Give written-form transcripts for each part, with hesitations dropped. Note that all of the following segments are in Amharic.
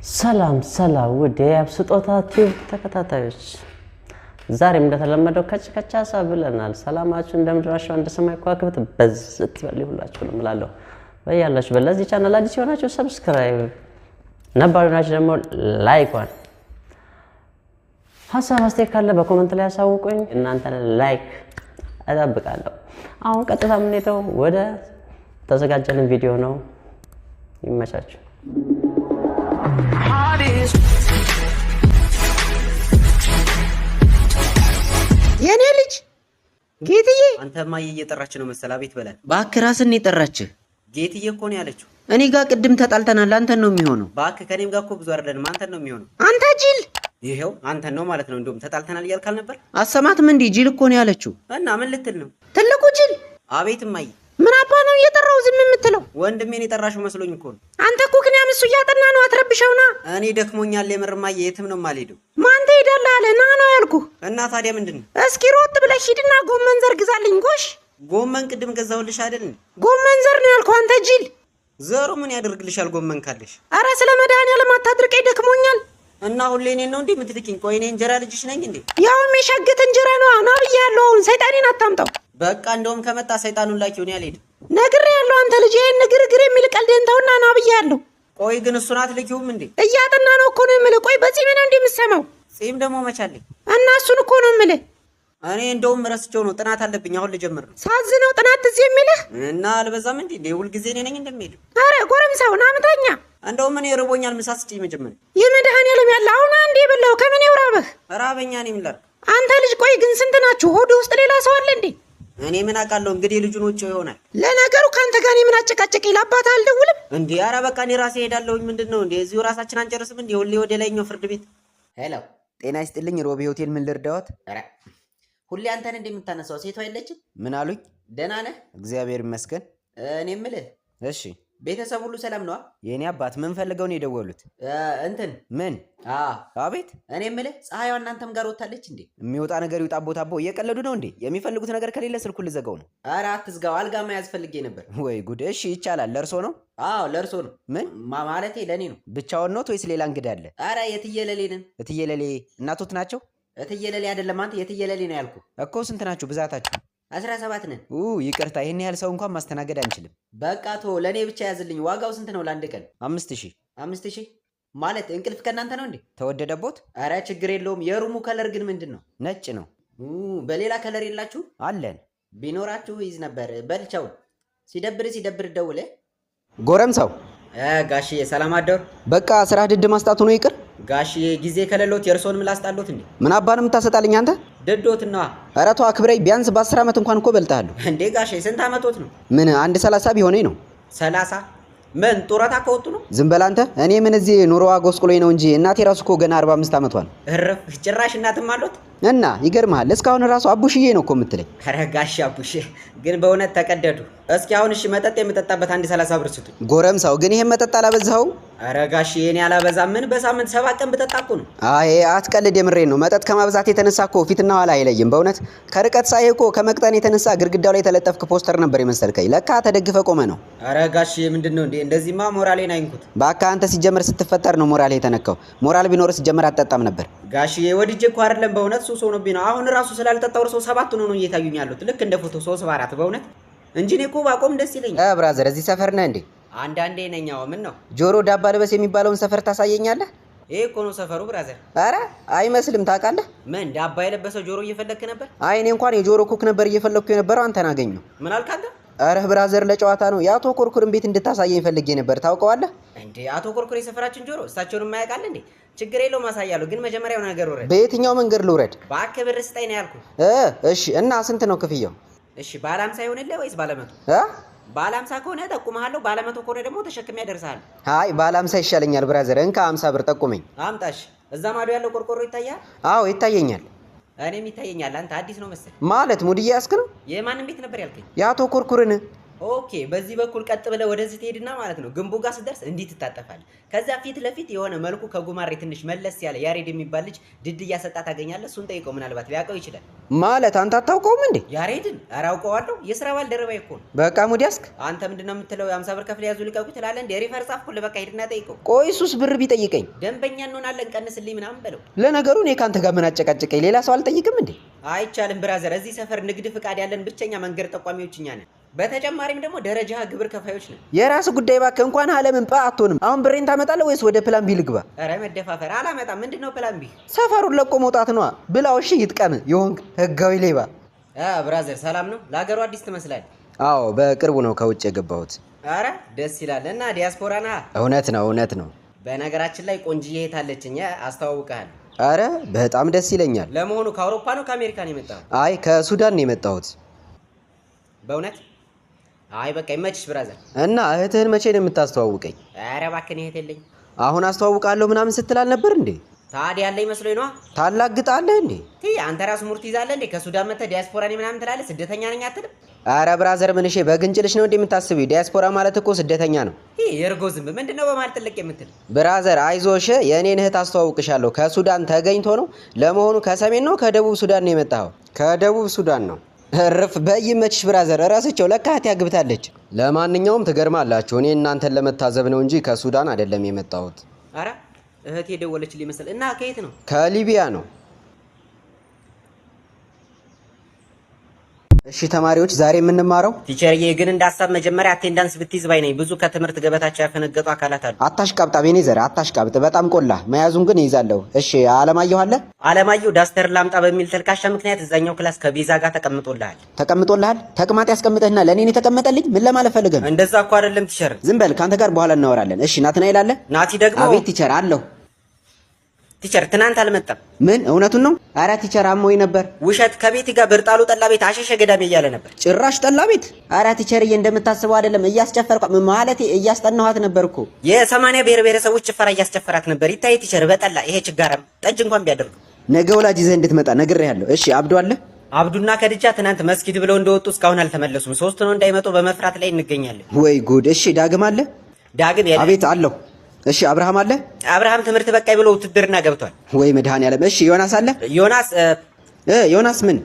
ሰላም ውድ የአብስጦታ ቲዩብ ተከታታዮች ዛሬም እንደተለመደው ከቻሳ ብለናል። ሰላማችሁ እንደምድራችሁ እንደ ሰማይ ከዋክብት በዝት ይበልሁላችሁ እላለሁ። በያላችሁ በለዚህ ቻናል አዲስ ሆናችሁ ሰብስክራይብ ነባሩናችሁ ደግሞ ላይክ ዋን ሀሳብ አስተያየት ካለ በኮሜንት ላይ አሳውቁኝ። እናንተን ላይክ እጠብቃለሁ። አሁን ቀጥታ የምንሄደው ወደ ተዘጋጀልን ቪዲዮ ነው። ይመቻችሁ። የኔ ልጅ ጌትዬ፣ አንተማ እየጠራች ነው መሰላ። ቤት በላል እባክህ ራስን የጠራች ጌትዬ እኮ ነው ያለችው። እኔ ጋር ቅድም ተጣልተናል። አንተን ነው የሚሆነው። እባክህ ከኔም ጋር እኮ ብዙ አይደለንም። አንተን ነው የሚሆነው። አንተ ጅል! ይሄው አንተን ነው ማለት ነው። እንደውም ተጣልተናል እያልካል ነበር። አሰማትም እንዴ? ጅል እኮ ነው ያለችው። እና ምን ልትል ነው? ትልቁ ጅል! አቤት እማዬ። ምን አባ ነው እየጠራው ዝም የምትለው? ወንድሜን የጠራሽው መስሎኝ እኮ ነው። አንተ እኮ ክንያም እሱ እያጠና ነው። አትረብሸውና። እኔ ደክሞኛል የምር እማዬ። የትም ነው የማልሄደው። ማን ትሄዳለህ አለ? ና ነው ያልኩህ። እና ታዲያ ምንድነው? እስኪ ሮጥ ብለሽ ሂድና ጎመን ዘር ግዛልኝ። ጎሽ፣ ጎመን ቅድም ገዛሁልሽ አይደል? ጎመን ዘር ነው ያልኩህ አንተ ጅል። ዘሩ ምን ያደርግልሻል ጎመን ካለሽ? አረ ስለ መድኃኒዓለም አታድርቀኝ፣ ደክሞኛል። እና ሁሌ እኔን ነው እንዴ የምትልኪኝ? ቆይ እኔ እንጀራ ልጅሽ ነኝ እንዴ? ያውም የሻገት እንጀራ ነው። ና ብያለሁ። አሁን ሰይጣኔን አታምጣው። በቃ እንደውም ከመጣ ሰይጣኑን ላኪው። እኔ አልሄድም። ነግሬያለሁ። አንተ ልጅ ይሄን ንግርግር የሚል ቀልድህን ተውና ና ብያለሁ። ቆይ ግን እሱን አትልኪውም እንዴ? እያጠና ነው እኮ ነው የምልህ። ቆይ በጺም ነው እንዴ የምትሰማው? ጺም ደግሞ መቻለኝ እና እሱን እኮ ነው የምልህ። እኔ እንደውም ረስቼው ነው። ጥናት አለብኝ አሁን ልጀምር ነው። ሳዝነው ጥናት ትዝ የሚልህ እና አልበዛም እንዴ? ሁል ጊዜ እኔ ነኝ እንደምሄድ። አረ ጎረምሳው ና ምታኛ። እንደውም እኔ ርቦኛል። ምሳ ስጪኝ መጀመሪያ። የመድኃኒዓለም ያለ አሁን አንዴ የበላው ከምን ይውራበህ? ራበኛ ነኝ። ምን ላድርግ? አንተ ልጅ ቆይ ግን ስንት ናችሁ? ሆድ ውስጥ ሌላ ሰው አለ እንዴ? እኔ ምን አውቃለሁ እንግዲህ ልጁን ወጪው ይሆናል። ለነገሩ ካንተ ጋር እኔ ምን አጨቃጨቀኝ? ለአባትህ አልደውልም እንዴ? አረ በቃ እኔ ራሴ ሄዳለሁኝ። ምንድነው እንዴ? እዚሁ ራሳችን አንጨርስም እንዴ? ሁሌ ወደ ላይኛው ፍርድ ቤት። ሄሎ፣ ጤና ይስጥልኝ። ሮቢ ሆቴል ምን ልርዳዎት? አረ ሁሌ አንተን እንደምታነሳው ሴቷ የለችም? ምን አሉኝ? ደህና ነህ? እግዚአብሔር ይመስገን። እኔ የምልህ እሺ፣ ቤተሰብ ሁሉ ሰላም ነው? የኔ አባት ምን ፈልገው ነው የደወሉት? እንትን ምን? አቤት። እኔ የምልህ ፀሐይዋ እናንተም ጋር ወጣለች እንዴ? የሚወጣ ነገር ይውጣ። ቦታቦ እየቀለዱ ነው እንዴ? የሚፈልጉት ነገር ከሌለ ስልኩን ልዘጋው ነው። አረ አትዝጋው፣ አልጋ መያዝ ፈልጌ ነበር። ወይ ጉድ! እሺ ይቻላል። ለእርሶ ነው? አዎ ለእርሶ ነው። ምን ማለቴ ለእኔ ነው። ብቻውን ነው ወይስ ሌላ እንግዳ አለ? አረ የትየለሌንን። እትየለሌ እናቶት ናቸው? እትየለሌ አይደለም አንተ፣ የትየለሌ ነው ያልኩ እኮ። ስንት ናችሁ ብዛታችሁ? 17 ነን። ይቅርታ፣ ይሄን ያህል ሰው እንኳን ማስተናገድ አንችልም። በቃ ቶ ለኔ ብቻ ያዝልኝ። ዋጋው ስንት ነው ለአንድ ቀን? 5000። 5000 ማለት እንቅልፍ ከእናንተ ነው እንዴ? ተወደደቦት? አረ ችግር የለውም። የሩሙ ከለር ግን ምንድን ነው? ነጭ ነው። በሌላ ከለር የላችሁ? አለን። ቢኖራችሁ ይዝ ነበር። በልቻው ሲደብር ደውለ። ጎረምሳው ጋሽዬ ሰላም አደሩ። በቃ ስራ ድድ ማስጣቱ ነው። ይቅር ጋሽዬ፣ ጊዜ ከሌሎት የእርሶን ምላስ ጣሎት እንዴ? ምን አባንም የምታሰጣልኝ አንተ? ድዶትና ኧረ ተው አክብረኝ። ቢያንስ በ10 ዓመት እንኳን እኮ በልጣለሁ እንዴ ጋሼ። ስንት ዓመቶት ነው? ምን 130 ቢሆነኝ ነው። 30 ምን ጡረታ ከወጡ ነው? ዝም በል አንተ። እኔ ምን እዚህ ኑሮዋ ጎስቁሎኝ ነው እንጂ እናቴ ራሱ እኮ ገና 45 ዓመቷ ነው። እረፍ። ጭራሽ እናትም አሉት? እና ይገርምሃል፣ እስካሁን ራሱ አቡሽዬ ነው እኮ የምትለኝ። ኧረ ጋሼ አቡሽ ግን በእውነት ተቀደዱ። እስኪ አሁን እሺ መጠጥ የምጠጣበት 30 ብር ስጡኝ። ጎረምሳው ግን ይሄን መጠጥ አላበዛኸውም? ኧረ ጋሼ እኔ አላበዛም። ምን በሳምንት 7 ቀን ብጠጣ እኮ ነው። አይ አትቀልድ፣ የምሬን ነው። መጠጥ ከማብዛት የተነሳ እኮ ፊትና ኋላ አይለይም። በእውነት ከርቀት ሳይህ እኮ ከመቅጠን የተነሳ ግድግዳው ላይ የተለጠፍክ ፖስተር ነበር የመሰልከኝ። ለካ ተደግፈ ቆመ ነው። ኧረ ጋሼ ምንድነው እንዴ? እንደዚህማ ሞራሌን አይንኩት። በቃ አንተ ሲጀመር ስትፈጠር ነው ሞራል የተነካው። ሞራል ቢኖር ሲጀመር አትጠጣም ነበር። ጋሼ ወድጄ እኮ አይደለም፣ በእውነት ሱስ ሆኖብኝ ነው። አሁን ራሱ ስላልጠጣው እርሶ 7 ነው እየታዩኝ ያሉት፣ ልክ እንደ ፎቶ 3 በ4 በእውነት እንጂ እኔ እኮ ባቆም ደስ ይለኛል። ብራዘር እዚህ ሰፈር ነህ እንዴ? አንዳንዴ ነኛው። ምን ነው ጆሮ ዳባ ልበስ የሚባለውን ሰፈር ታሳየኛለህ? ይሄ እኮ ነው ሰፈሩ ብራዘር። ኧረ አይመስልም። ታውቃለህ? ምን ዳባ የለበሰው ጆሮ እየፈለክ ነበር? አይ እኔ እንኳን የጆሮ ኩክ ነበር እየፈለኩ የነበረው፣ አንተን አገኘሁ። ምን አልክ አንተ? ኧረ ብራዘር ለጨዋታ ነው። የአቶ ኮርኩርን ቤት እንድታሳየኝ ፈልጌ ነበር። ታውቀዋለህ እንዴ? አቶ ኮርኩር የሰፈራችን ጆሮ እሳቸውን የማያውቃል እንዴ? ችግር የለውም አሳያለሁ፣ ግን መጀመሪያው ነገር ውረድ። በየትኛው መንገድ ልውረድ? እባክህ ብር ስጠኝ ነው ያልኩህ። እሺ እና ስንት ነው ክፍያው? እሺ ባለ 50 ይሆንልህ ወይስ ባለ 100? ባለ 50 ከሆነ ጠቁመሃለሁ፣ ባለ 100 ከሆነ ደግሞ ተሸክሜ ያደርሳለሁ። አይ ባለ 50 ይሻለኛል ብራዘር። እንካ 50 ብር ጠቁመኝ። አምጣሽ። እዛ ማዶ ያለው ቆርቆሮ ይታያል? አዎ ይታየኛል። እኔም ይታየኛል። አንተ አዲስ ነው መሰል። ማለት ሙድ እያያዝክ ነው? የማንን ቤት ነበር ያልከኝ? የአቶ ኮርኩርን። ኦኬ በዚህ በኩል ቀጥ ብለህ ወደዚህ ትሄድና ማለት ነው ግንቡ ጋር ስትደርስ እንዲህ ትታጠፋለህ። ከዛ ፊት ለፊት የሆነ መልኩ ከጉማሬ ትንሽ መለስ ያለ ያሬድ የሚባል ልጅ ድድ እያሰጣ ታገኛለህ። እሱን ጠይቀው፣ ምናልባት ሊያውቀው ይችላል። ማለት አንተ አታውቀውም እንዴ? ያሬድን? ኧረ አውቀዋለሁ። የስራ ባልደረባዬ እኮ ነው። በቃ ሙድ ያስክ። አንተ ምንድነው የምትለው? የ50 ብር ከፍለ ያዙ ልቀቁ ትላለህ እንዴ? ሪፈር ጻፍኩልህ። በቃ ሂድና ጠይቀው። ቆይ እሱስ ብር ቢጠይቀኝ ደንበኛ እንሆናለን ቀንስልኝ ምናምን በለው። ለነገሩ እኔ ካንተ ጋር ምን አጨቃጨቀኝ? ሌላ ሰው አልጠይቅም እንዴ? አይቻልም ብራዘር። እዚህ ሰፈር ንግድ ፍቃድ ያለን ብቸኛ መንገድ ጠቋሚዎች እኛ ነን። በተጨማሪም ደግሞ ደረጃ ግብር ከፋዮች ነን። የራስ ጉዳይ እባክህ። እንኳን አለምን አትሆንም። አሁን ብሬን ታመጣለህ ወይስ ወደ ፕላን ቢ ልግባ? ኧረ መደፋፈር አላመጣም። ምንድነው ፕላን ቢ? ሰፈሩን ለቆ መውጣት ነዋ። ብላው እሺ፣ ይጥቀም ይሆንክ ህጋዊ ሌባ። ብራዘር ሰላም ነው? ለሀገሩ አዲስ ትመስላለህ። አዎ በቅርቡ ነው ከውጭ የገባሁት። አረ ደስ ይላል። እና ዲያስፖራ ነህ? እውነት ነው እውነት ነው። በነገራችን ላይ ቆንጅዬ የታለችኝ አስተዋውቅሃለሁ። አረ በጣም ደስ ይለኛል። ለመሆኑ ከአውሮፓ ነው ከአሜሪካ ነው የመጣው? አይ ከሱዳን ነው የመጣሁት። በእውነት? አይ በቃ ይመችሽ ብራዘር። እና እህትህን መቼ ነው የምታስተዋውቀኝ? ኧረ እባክህ እህት የለኝም። አሁን አስተዋውቃለሁ ምናምን ስትል አልነበር እንዴ? ታዲያ ያለኝ መስሎኝ ነዋ። ታላግጣለህ እንዴ? አንተ ራሱ ሙርት ይዛለህ እንዴ? ከሱዳን መጥተህ ዲያስፖራ ነኝ ምናምን ትላለህ። ስደተኛ ነኝ አትልም? አረ ብራዘር ምን እሺ፣ በግንጭልሽ ነው እንዴ የምታስቢው? ዲያስፖራ ማለት እኮ ስደተኛ ነው። የእርጎ ዝንብ ምንድነው በማለት ጥልቅ የምትል? ብራዘር አይዞሽ፣ የእኔን እህት አስተዋውቅሻለሁ። ከሱዳን ተገኝቶ ነው። ለመሆኑ ከሰሜን ነው ከደቡብ ሱዳን ነው የመጣኸው? ከደቡብ ሱዳን ነው። እርፍ በይመችሽ ብራዘር። እራስቸው ለካ እህቴ ያግብታለች። ለማንኛውም ትገርማላችሁ። እኔ እናንተን ለመታዘብ ነው እንጂ ከሱዳን አይደለም የመጣሁት። አረ እህቴ የደወለችልኝ መሰል። እና ከየት ነው? ከሊቢያ ነው። እሺ ተማሪዎች ዛሬ የምንማረው ቲቸርዬ ግን እንዳሳብ መጀመሪያ አቴንዳንስ ብትይዝ ባይ ነኝ። ብዙ ከትምህርት ገበታቸው ያፈነገጡ አካላት አሉ። አታሽቃብጣ ቤኔዘር አታሽቃብጥ። በጣም ቆላ መያዙን ግን ይይዛለሁ። እሺ አለማየሁ አለ? አለማየሁ ዳስተር ላምጣ በሚል ተልካሻ ምክንያት እዛኛው ክላስ ከቤዛ ጋር ተቀምጦልሃል። ተቀምጦልሃል? ተቅማጥ ያስቀምጠህና ለእኔ ነው የተቀመጠልኝ? ምን ለማለት ፈልገህ ነው? እንደዛ እኮ አይደለም ቲቸር። ዝም በል፣ ከአንተ ጋር በኋላ እናወራለን። እሺ ናትናኤል አለ? ናቲ ደግሞ አቤት ቲቸር አለሁ። ቲቸር ትናንት አልመጣም። ምን እውነቱን ነው? አረ ቲቸር አሞኝ ነበር። ውሸት። ከቤት ጋር ብርጣሉ ጠላ ቤት አሸሸ ገዳሜ እያለ ነበር። ጭራሽ ጠላ ቤት? አረ ቲቸርዬ እንደምታስበው አይደለም። እያስጨፈርኳ ማለቴ እያስጠናኋት ነበር እኮ። የ80 ብሔር ብሔረሰቦች ጭፈራ እያስጨፈራት ነበር። ይታይ ቲቸር በጠላ ይሄ ችጋራም ጠጅ እንኳን ቢያደርጉ ነገ ወላጅ ይዘህ እንድትመጣ ነግሬሃለሁ። እሺ አብዱ አለ? አብዱና ከድጃ ትናንት መስጊድ ብለው እንደወጡ እስካሁን አልተመለሱም። ሶስት ነው እንዳይመጡ በመፍራት ላይ እንገኛለን። ወይ ጉድ። እሺ ዳግም አለ? ዳግም ያለ? አቤት አለሁ። እሺ አብርሃም አለ? አብርሃም ትምህርት በቃይ ብሎ ውትድርና ገብቷል። ወይ መድኃኒዓለም። እሺ ዮናስ አለ? ዮናስ ምን?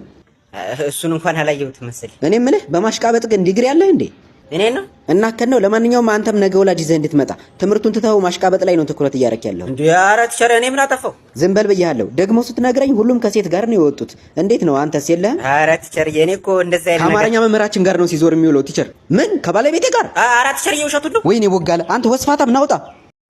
እሱን እንኳን አላየሁትም መሰለኝ። እኔ የምልህ በማሽቃበጥ ግን ዲግሪ አለህ እንዴ? እኔ ነው እና ከነው። ለማንኛውም አንተም ነገ ወላጅ ይዘህ እንድትመጣ። ትምህርቱን ትተኸው ማሽቃበጥ ላይ ነው ትኩረት እያደረክ ያለው። እንዴ ኧረ ቲቸር እኔ ምን አጠፋው? ዝም በል ብያለሁ። ደግሞ ስትነግረኝ ሁሉም ከሴት ጋር ነው የወጡት። እንዴት ነው አንተስ የለህም? ኧረ ቲቸር እኔ እኮ እንደዛ አይደለም። ከአማርኛ መምህራችን ጋር ነው ሲዞር የሚውለው። ቲቸር ምን? ከባለቤቴ ጋር? ኧረ ቲቸር የውሸቱን ነው። ወይኔ ቦጋለ አንተ ወስፋታም ናውጣ።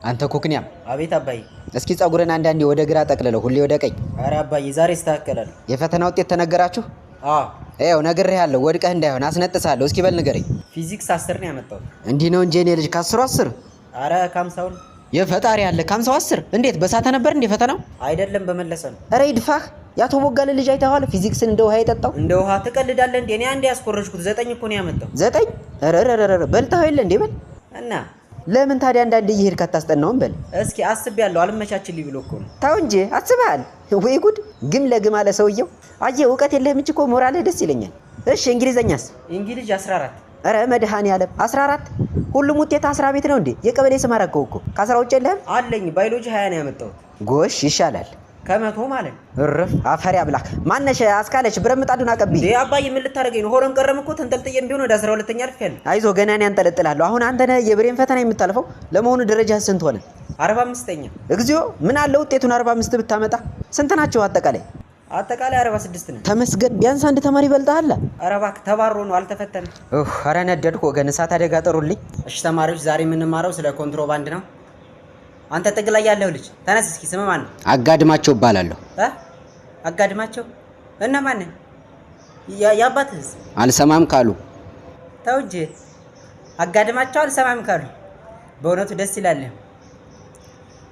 አንተ ኮክኒያም። አቤት አባዬ። እስኪ ጸጉርን አንዳንዴ ወደ ግራ ጠቅልለው ሁሌ ወደ ቀኝ። ኧረ አባዬ ዛሬ ይስተካከላል። የፈተና ውጤት ተነገራችሁ? አዎ ይኸው ነግሬሃለሁ። ወድቀህ እንዳይሆን አስነጥሳለሁ። እስኪ በል ንገረኝ። ፊዚክስ 10 ነው ያመጣሁት። እንዲህ ነው እንጂ እኔ ልጅ ከ10 10። ኧረ ከ50 የፈጣሪ ያለ ከ50 10። እንዴት በሳተ ነበር እንዴ ፈተናው? አይደለም በመለሰ ነው። ኧረ ይድፋህ። ያቶ ቦጋለ ልጅ አይተኸዋል? ፊዚክስን እንደ ውሃ የጠጣው። እንደ ውሃ ትቀልዳለህ እንዴ? እኔ አንዴ ያስኮረጅኩት 9 እኮ ነው ያመጣው። 9? ኧረ በልተኸው የለ እንዴ? በል እና ለምን ታዲያ አንዳንዴ እየሄድክ አታስጠናውም? በል እስኪ አስቤያለሁ። አልመቻችልኝ ብሎ እኮ ነው። ታው እንጂ አስበሃል። ወይ ጉድ! ግም ለግም አለ ሰውየው። አየህ እውቀት የለህም እንጂ እኮ ሞራልህ ደስ ይለኛል። እሺ እንግሊዘኛስ? እንግሊዝ 14። ኧረ መድኃኒዓለም 14? ሁሉም ውጤት 10 ቤት ነው እንዴ? የቀበሌ ስም አደረገው እኮ። ከ10 ውጭ የለህም? አለኝ። ባዮሎጂ 20 ነው ያመጣሁት። ጎሽ ይሻላል። ከመቶ ማለት እርፍ አፈሪ አብላክ። ማነሽ አስካለች ብረት ምጣዱን አቀብይ። እንዴ አባዬ ምን ልታደርገኝ ነው? ሆረም ቀረም እኮ ተንጠልጥዬም ቢሆን ወደ 12ኛ አልፌያለሁ። አይዞ ገና እኔ አንጠለጥላለሁ። አሁን አንተ ነህ የብሬን ፈተና የምታልፈው። ለመሆኑ ደረጃህ ስንት ሆነ? 45ኛ። እግዚኦ ምን አለ ውጤቱን 45 ብታመጣ። ስንት ናቸው አጠቃላይ? አጠቃላይ 46 ነን። ተመስገን ቢያንስ አንድ ተማሪ ይበልጣል። ኧረ እባክህ ተባሮ ነው አልተፈተንም። ኧረ ነደድኩ ወገን። እሳት አደጋ ጥሩልኝ። እሺ ተማሪዎች ዛሬ የምንማረው ስለ ኮንትሮባንድ ነው። አንተ ጥግ ላይ ያለው ልጅ ተነስ እስኪ። ስም ማን ነው? አጋድማቸው እባላለሁ። አጋድማቸው? እና ማን ነው? ያባትህስ? አልሰማም ካሉ ተው እንጂ። አጋድማቸው አልሰማም ካሉ በእውነቱ ደስ ይላል።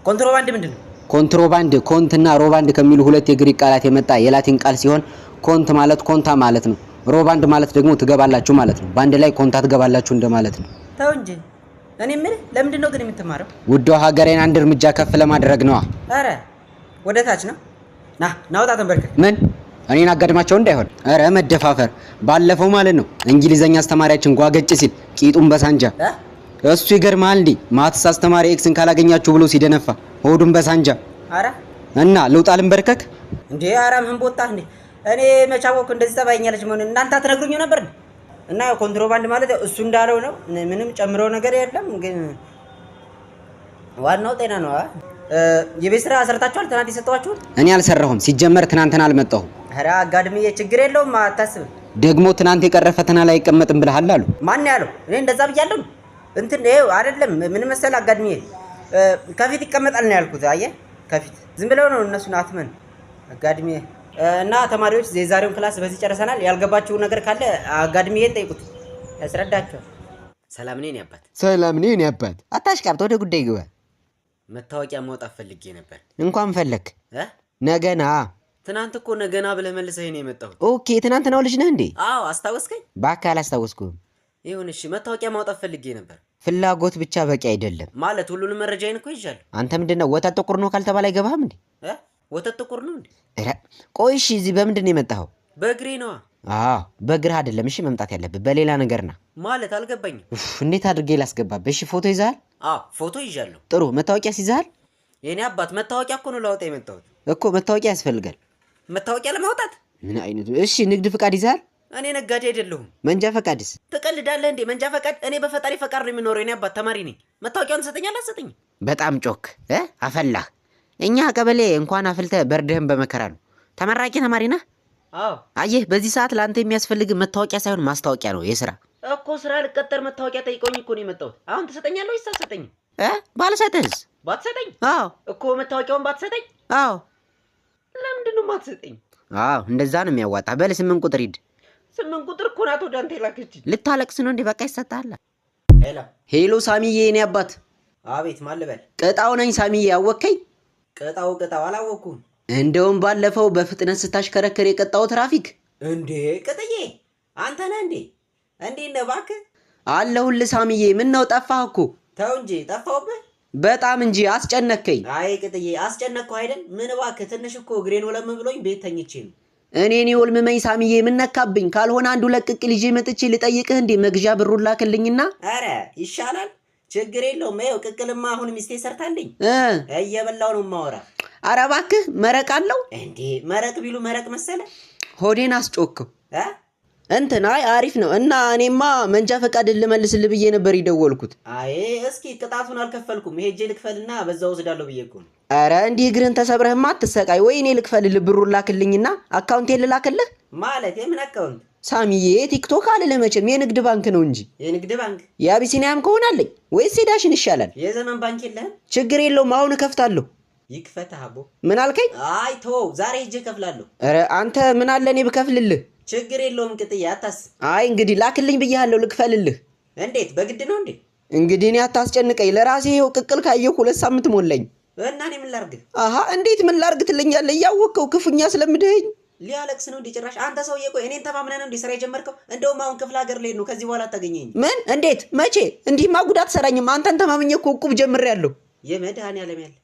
ኮንትሮባንድ ምንድን ነው? ኮንትሮባንድ ኮንትና ሮባንድ ከሚሉ ሁለት የግሪክ ቃላት የመጣ የላቲን ቃል ሲሆን ኮንት ማለት ኮንታ ማለት ነው። ሮባንድ ማለት ደግሞ ትገባላችሁ ማለት ነው። በአንድ ላይ ኮንታ ትገባላችሁ እንደማለት ነው። ተው እንጂ። እኔ ምን ለምንድን ነው ግን የምትማረው? ውዷ ሀገሬን አንድ እርምጃ ከፍ ለማድረግ ነዋ። አረ ወደ ታች ነው። ናውጣ ተንበርከክ። ምን? እኔን አጋድማቸው እንዳይሆን። ኧረ መደፋፈር ባለፈው ማለት ነው እንግሊዘኛ አስተማሪያችን ጓገጭ ሲል ቂጡን በሳንጃ እሱ ይገርማል እንዴ ማትስ አስተማሪ ኤክስን ካላገኛችሁ ብሎ ሲደነፋ ሆዱን በሳንጃ አረ እና ልውጣ ልንበርከክ እንዴ አረ ምን ቦታህ እንዴ እኔ መቻወኩ እንደዚህ ተባይኛለች ምን እናንተ አትነግሩኝ ነበር እና ኮንትሮባንድ ማለት እሱ እንዳለው ነው ምንም ጨምሮ ነገር የለም ግን ዋናው ጤና ነው የቤት ስራ ሰርታችኋል ትናንት የሰጠኋችሁ እኔ አልሰራሁም ሲጀመር ትናንትና አልመጣሁም አረ አጋድሚዬ ችግር የለውም አታስብ ደግሞ ትናንት የቀረ ፈተና ላይ አይቀመጥም ብለሃል አሉ ማን ያለው እኔ እንደዛ ብያለሁ እንትን ይኸው አይደለም ምን መሰል አጋድሚዬ ከፊት ይቀመጣል ነው ያልኩት አየህ ከፊት ዝም ብለው ነው እነሱን አትመን አጋድሚዬ እና ተማሪዎች የዛሬውን ክላስ በዚህ ጨርሰናል ያልገባችሁ ነገር ካለ አጋድሚዬን ጠይቁት ያስረዳችኋል ሰላም ነኝ ያባት ሰላም ነኝ ያባት አታሽቃብጥ ወደ ጉዳይ ግባ መታወቂያ ማውጣት ፈልጌ ነበር እንኳን ፈለክ ነገና ትናንት እኮ ነገና ብለህ መልሰህ ነው የመጣሁት ኦኬ ትናንትናው ልጅ ነህ እንዴ አዎ አስታወስከኝ በአካል አስታወስኩም ይሁን እሺ መታወቂያ ማውጣት ፈልጌ ነበር ፍላጎት ብቻ በቂ አይደለም ማለት ሁሉንም መረጃዬን እኮ ይዣለሁ አንተ ምንድነው ወተት ጥቁር ነው ካልተባለ አይገባህም እንዴ ወተት ጥቁር ነው እንዴ ቆይ እሺ እዚህ በምንድን ነው የመጣኸው በእግሬ ነው በእግርህ አይደለም እሺ መምጣት ያለብህ በሌላ ነገር ና ማለት አልገባኝም እንዴት አድርጌ ላስገባብህ እሺ ፎቶ ይዘሃል ፎቶ ይዣለሁ ጥሩ መታወቂያ ሲይዘሃል የኔ አባት መታወቂያ እኮ ነው ላውጣ የመጣሁት እኮ መታወቂያ ያስፈልጋል መታወቂያ ለማውጣት ምን አይነቱ እሺ ንግድ ፍቃድ ይዘሃል እኔ ነጋዴ አይደለሁም መንጃ ፈቃድስ ትቀልዳለህ እንዴ መንጃ ፈቃድ እኔ በፈጣሪ ፈቃድ ነው የምኖረው የኔ አባት ተማሪ ነኝ መታወቂያውን ትሰጠኛለህ አትሰጠኝም በጣም ጮክ አፈላህ እኛ ቀበሌ እንኳን አፍልተህ በርድህም በመከራ ነው ተመራቂ ተማሪ ነህ አየህ በዚህ ሰዓት ለአንተ የሚያስፈልግ መታወቂያ ሳይሆን ማስታወቂያ ነው የስራ እኮ ስራ ልቀጠር መታወቂያ ጠይቀውኝ እኮ ነው የመጣሁት አሁን ትሰጠኛለህ ወይስ አትሰጠኝም ባልሰጥህስ ባትሰጠኝ እኮ መታወቂያውን ባትሰጠኝ ለምንድን ነው የማትሰጠኝ እንደዛ ነው የሚያዋጣ በል 8 ቁጥር ሂድ 8 ቁጥር እኮ ናት ወደ አንተ የላከችኝ ልታለቅስ ነው እንዴ በቃ ይሰጣል ሄሎ ሳሚዬ የኔ አባት አቤት ማን ልበል ቅጣው ነኝ ሳሚዬ አወከኝ ቅጣው አላወኩም እንደውም ባለፈው በፍጥነት ስታሽከረከር የቀጣው ትራፊክ እንዴ ቅጥዬ አንተ ነህ እንዴ ነህ እባክህ አለሁልህ ሳሚዬ ምን ነው ጠፋህ እኮ ተው እንጂ ጠፋሁብህ በጣም እንጂ አስጨነከኝ አይ ቅጥዬ አስጨነቅኩህ አይደል ምን እባክህ ትንሽ እኮ እግሬን ወለም ብሎኝ ቤት ተኝቼ ነው እኔን ይወልመኝ ሳሚዬ ምን ነካብኝ ካልሆነ አንዱ ለቅቅል ይዤ መጥቼ ልጠይቅህ እንዴ መግዣ ብሩን ላክልኝና አረ ይሻላል ችግር የለውም ይኸው ቅቅልማ አሁን ሚስቴ ሰርታልኝ እየበላው ነው ማወራ አረ እባክህ መረቅ አለው እንዴ መረቅ ቢሉ መረቅ መሰለ ሆዴን አስጮክው እንትን አይ አሪፍ ነው እና እኔማ መንጃ ፈቃድ ልመልስልህ ብዬ ነበር ይደወልኩት አይ እስኪ ቅጣቱን አልከፈልኩም ሄጄ ልክፈልና በዛው ወስዳለሁ ብዬ እኮ አረ እንዲህ እግርህን ተሰብረህማ አትሰቃይ ወይ እኔ ልክፈልልህ ብሩን ላክልኝና አካውንቴን ልላክልህ ማለት የምን አካውንት ሳሚዬ ቲክቶክ አልልህ መቼም የንግድ ባንክ ነው እንጂ የንግድ ባንክ የአቢሲኒያም ከሆነ አለኝ ወይስ ዳሽን ይሻላል የዘመን ባንክ የለህም ችግር የለውም አሁን እከፍታለሁ ይክፈትህ አቦ ምን አልከኝ አይ ተው ዛሬ ሄጄ እከፍላለሁ አረ አንተ ምን አለ እኔ ብከፍልልህ ችግር የለውም ቅጥዬ አታስብ አይ እንግዲህ ላክልኝ ብያለሁ ልክፈልልህ እንዴት በግድ ነው እንዴ እንግዲህ እኔ አታስጨንቀኝ ለራሴ ይኸው ቅቅል ካየሁ 2 ሳምንት ሞላኝ እና እኔ ምን ላርግ እንዴት ምን ላርግ ትለኛለህ እያወቅኸው ክፉኛ ስለምደኸኝ ሊያለቅስ ነው እንዴ ጭራሽ አንተ ሰውዬ ቆይ እኔን ተማምነህ ነው እንዴ ስራ የጀመርከው እንደውም አሁን ክፍለ ሀገር ልሄድ ነው ከዚህ በኋላ አታገኘኝም ምን እንዴት መቼ እንዲህማ ጉዳት ሰራኝም አንተን ተማምኜ እኮ ዕቁብ ጀምሬያለሁ የመድኃኒዓለም ያለ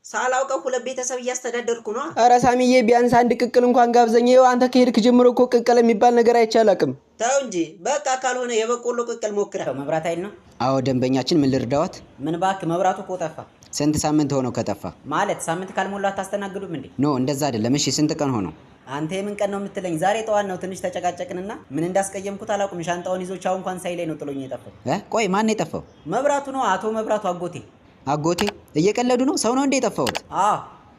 ሳላውቀው 2 ቤተሰብ እያስተዳደርኩ ነው ኧረ ሳሚዬ ቢያንስ አንድ ቅቅል እንኳን ጋብዘኝ ይኸው አንተ ከሄድክ ጀምሮ እኮ ቅቅል የሚባል ነገር አይቼ አላውቅም ተው እንጂ በቃ ካልሆነ የበቆሎ ቅቅል ሞክረው መብራት ኃይል ነው አዎ ደንበኛችን ምን ልርዳዎት ምን እባክህ መብራቱ እኮ ጠፋ ስንት ሳምንት ሆነው ከጠፋ ማለት ሳምንት ካልሞላ አታስተናግዱም እንዴ ኖ እንደዛ አይደለም እሺ ስንት ቀን ሆነው አንተ የምን ቀን ነው የምትለኝ ዛሬ ጠዋት ነው ትንሽ ተጨቃጨቅንና ምን እንዳስቀየምኩት አላውቅም ሻንጣውን ይዞ ቻው እንኳን ሳይለኝ ነው ጥሎኝ የጠፋው ቆይ ማን ነው የጠፋው መብራቱ ነው አቶ መብራቱ አጎቴ እየቀለዱ ነው ሰው ነው እንዴ የጠፋውት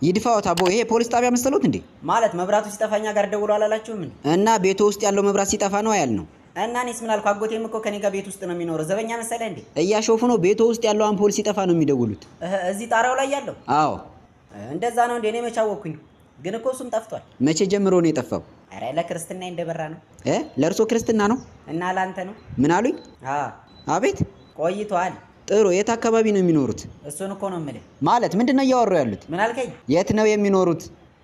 ይድፋውት አቦ ይሄ ፖሊስ ጣቢያ መሰሎት እንዴ ማለት መብራቱ ሲጠፋኛ ጋር ደውሎ አላላችሁም ምን እና ቤቱ ውስጥ ያለው መብራት ሲጠፋ ነው ያልነው እና እኔስ ምን አልኩ አጎቴም እኮ ከኔ ጋር ቤት ውስጥ ነው የሚኖረው ዘበኛ መሰለህ እንዴ እያሾፉ ነው ቤቱ ውስጥ ያለው አምፖል ሲጠፋ ነው የሚደውሉት እዚህ ጣራው ላይ ያለው አዎ እንደዛ ነው እንዴ እኔ መቻወኩኝ ግን እኮ እሱም ጠፍቷል መቼ ጀምሮ ነው የጠፋው አረ ለክርስትና እንደበራ ነው ለእርሶ ክርስትና ነው እና ላንተ ነው ምን አሉኝ አቤት ቆይቷል ጥሩ የት አካባቢ ነው የሚኖሩት እሱን እኮ ነው የምልህ ማለት ምንድነው እያወሩ ያሉት ምን አልከኝ የት ነው የሚኖሩት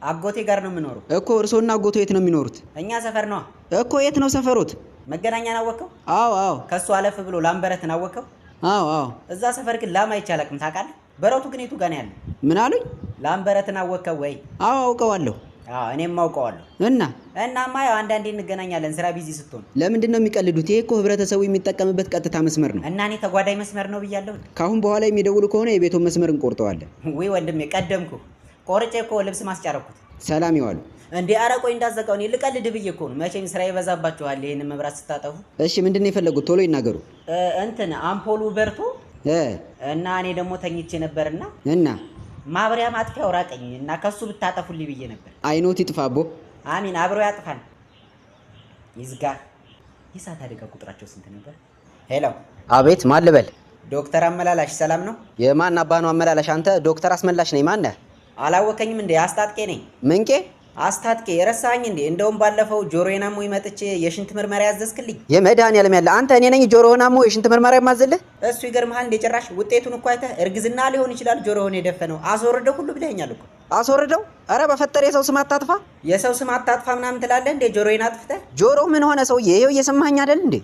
አጎቴ ጋር ነው የምኖረው እኮ እርሶና አጎቶ የት ነው የሚኖሩት እኛ ሰፈር ነው እኮ የት ነው ሰፈሮት መገናኛን አወቀው አዎ ከሱ አለፍ ብሎ ላምበረትን አወቀው አዎ እዛ ሰፈር ግን ላም አይቻላቅም ታውቃለህ በረቱ ግን የቱ ጋር ነው ያለው ምን አሉኝ ላምበረትን አወቀው ወይ አዎ አውቀዋለሁ አዎ እኔም አውቀዋለሁ። እናማ ያው አንዳንዴ እንገናኛለን ስራ ቢዚ ስትሆን። ለምንድን ነው የሚቀልዱት? ይሄ እኮ ህብረተሰቡ የሚጠቀምበት ቀጥታ መስመር ነው። እና እኔ ተጓዳኝ መስመር ነው ብያለሁ። ካሁን በኋላ የሚደውሉ ከሆነ የቤቱን መስመር እንቆርጠዋለን። ወይ ወንድሜ ቀደምኩ። ቆርጬ እኮ ልብስ ማስጫረኩት። ሰላም ይዋሉ። እንዴ ኧረ ቆይ እንዳዘጋው እኔ ልቀልድ ብዬ እኮ ነው። መቼም ስራ ይበዛባችኋል ይሄን መብራት ስታጠፉ። እሺ ምንድን ነው የፈለጉት? ቶሎ ይናገሩ። እንትን አምፖሉ በርቶ እና እኔ ደግሞ ተኝቼ ነበርና ማብሪያ ማጥፊያው ራቀኝ እና ከሱ ብታጠፉልኝ ብዬ ነበር። አይኖት ይጥፋቦ። አሚን አብሮ ያጥፋን። ይዝጋ። የእሳት አደጋ ቁጥራቸው ስንት ነበር? ሄሎ። አቤት ማን ልበል? ዶክተር አመላላሽ ሰላም ነው? የማን አባ ነው አመላላሽ? አንተ ዶክተር አስመላሽ ነኝ። ማን ነህ? አላወቀኝም እንዴ? አስታጥቄ ነኝ። ምንቄ? አስታጥቄ የረሳኝ እንዴ? እንደውም ባለፈው ጆሮዬን አሞኝ መጥቼ የሽንት ምርመራ ያዘዝክልኝ። የመድኃኒዓለም ያለ አንተ እኔ ነኝ ጆሮህን አሞ የሽንት ምርመራ የማዘልህ? እሱ ይገርምሃል እንዴ? ጭራሽ ውጤቱን እኮ አይተህ እርግዝና ሊሆን ይችላል ጆሮህን የደፈነው አስወርደው ሁሉ ብለኸኛል እኮ። አስወርደው? አረ በፈጠረ የሰው ስም አታጥፋ። የሰው ስም አታጥፋ ምናምን ትላለህ እንዴ? ጆሮዬን አጥፍተህ። ጆሮ ምን ሆነ ሰውዬ? ይኸው እየሰማኸኝ አይደል እንዴ?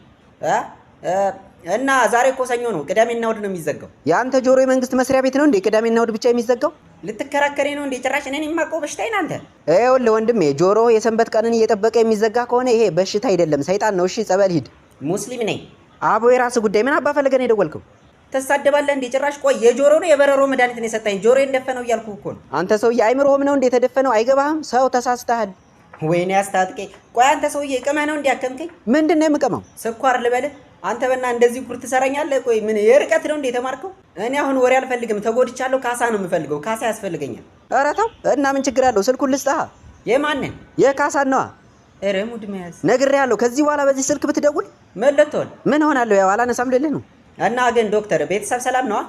እና ዛሬ እኮ ሰኞ ነው፣ ቅዳሜና እሑድ ነው የሚዘጋው። የአንተ ጆሮ የመንግስት መስሪያ ቤት ነው እንዴ? ቅዳሜና እሑድ ብቻ የሚዘጋው? ልትከራከሬ ነው እንዴ? ጭራሽ እኔን የማውቀው በሽታዬ ናንተ። ይኸውልህ ወንድሜ ጆሮ የሰንበት ቀንን እየጠበቀ የሚዘጋ ከሆነ ይሄ በሽታ አይደለም ሰይጣን ነው። እሺ ጸበል ሂድ። ሙስሊም ነኝ። አቦ የራስህ ጉዳይ። ምን አባ ፈለገ ነው የደወልከው? ትሳደባለህ እንዴ? ጭራሽ ቆይ የጆሮ ነው የበረሮ መድኃኒት ነው የሰጠኝ። ጆሮ እንደፈነው እያልኩ እኮ ነው። አንተ ሰውዬ አይምሮህም ነው እንዴ የተደፈነው? አይገባህም? ሰው ተሳስተሃል። ወይኔ አስታጥቄ። ቆይ አንተ ሰውዬ ቅመህ ነው እንዲያከምከኝ? ምንድን ነው የምቀመው? ስኳር ልበልህ? አንተ በእና እንደዚህ ኩር ትሰራኛለህ? ቆይ ምን የርቀት ነው እንዴ የተማርከው? እኔ አሁን ወሬ አልፈልግም፣ ተጎድቻለሁ። ካሳ ነው የምፈልገው። ካሳ ያስፈልገኛል። ኧረ ተው እና ምን ችግር አለው? ስልኩን ልስጥሃ። የማንን? የካሳን ነዋ። ኧረ ሙድ መያዝ። ነግሬሃለሁ። ከዚህ በኋላ በዚህ ስልክ ብትደውል መለቶል ምን ሆናለሁ? ያው አላነሳም ልልህ ነው። እና ግን ዶክተር ቤተሰብ ሰላም ነዋ?